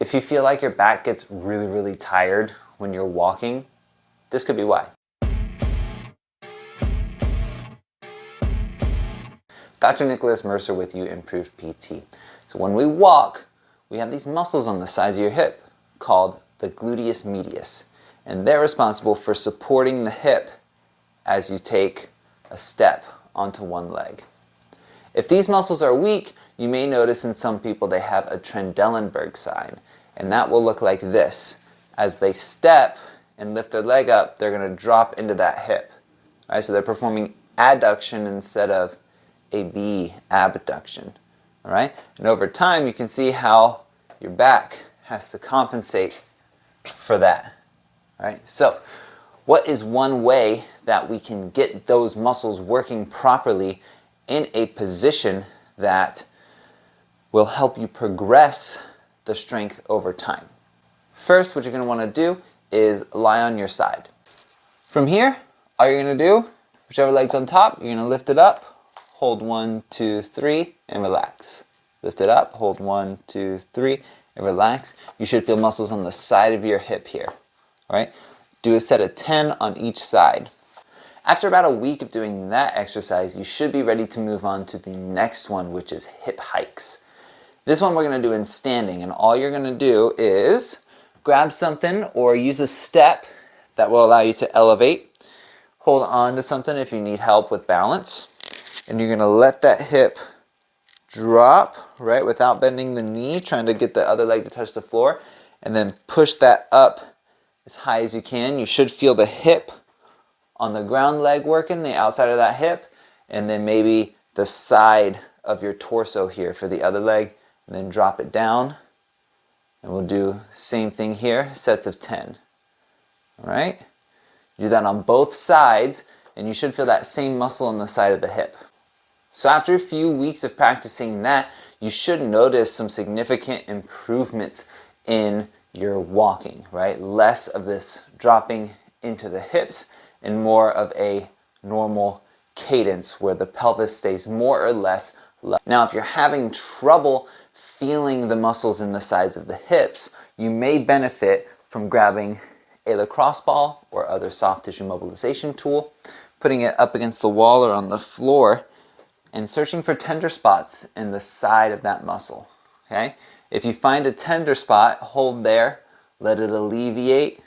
If you feel like your back gets really tired when you're walking, this could be why. Dr. Nicholas Mercer with uImproved PT. So when we walk, we have these muscles on the sides of your hip called the gluteus medius, and they're responsible for supporting the hip as you take a step onto one leg. If these muscles are weak, you may notice in some people they have a Trendelenburg sign, and that will look like this. As they step and lift their leg up, they're going to drop into that hip. All right, so they're performing adduction instead of abduction. All right, and over time you can see how your back has to compensate for that. All right, so what is one way that we can get those muscles working properly in a position that will help you progress the strength over time? First, what you're going to want to do is lie on your side. From here, all you're going to do, whichever leg's on top, you're going to lift it up, hold 1, 2, 3, and relax. Lift it up, hold 1, 2, 3, and relax. You should feel muscles on the side of your hip here. All right? Do a set of 10 on each side. After about a week of doing that exercise, you should be ready to move on to the next one, which is hip hikes. This one we're going to do in standing, and all you're going to do is grab something or use a step that will allow you to elevate. Hold on to something if you need help with balance. And you're going to let that hip drop, right, without bending the knee, trying to get the other leg to touch the floor, and then push that up as high as you can. You should feel the hip on the ground leg working, the outside of that hip, and then maybe the side of your torso here for the other leg, and then drop it down. And we'll do same thing here, sets of 10. All right? Do that on both sides, and you should feel that same muscle on the side of the hip. So after a few weeks of practicing that, you should notice some significant improvements in your walking, right? Less of this dropping into the hips and more of a normal cadence where the pelvis stays more or less level. Now, if you're having trouble feeling the muscles in the sides of the hips, you may benefit from grabbing a lacrosse ball or other soft tissue mobilization tool, putting it up against the wall or on the floor, and searching for tender spots in the side of that muscle. Okay? If you find a tender spot, hold there, let it alleviate.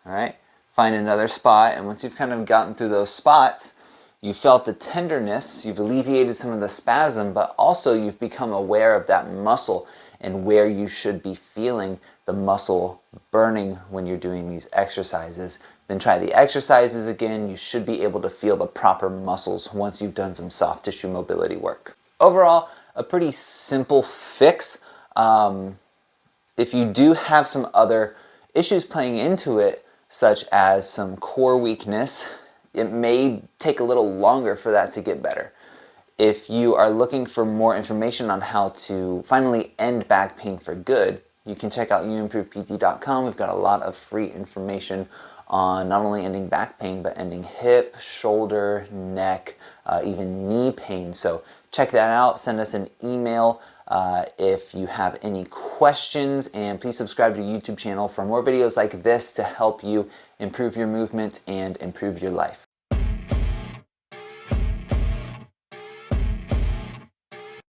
All right? Find another spot, and once you've kind of gotten through those spots, you felt the tenderness, you've alleviated some of the spasm, but also you've become aware of that muscle and where you should be feeling the muscle burning when you're doing these exercises. Then try the exercises again. You should be able to feel the proper muscles once you've done some soft tissue mobility work. Overall, a pretty simple fix. If you do have some other issues playing into it, such as some core weakness, it may take a little longer for that to get better. If you are looking for more information on how to finally end back pain for good, you can check out uimprovedpt.com. We've got a lot of free information on not only ending back pain, but ending hip, shoulder, neck, even knee pain. So check that out. Send us an email if you have any questions, and please subscribe to the YouTube channel for more videos like this to help you improve your movement and improve your life.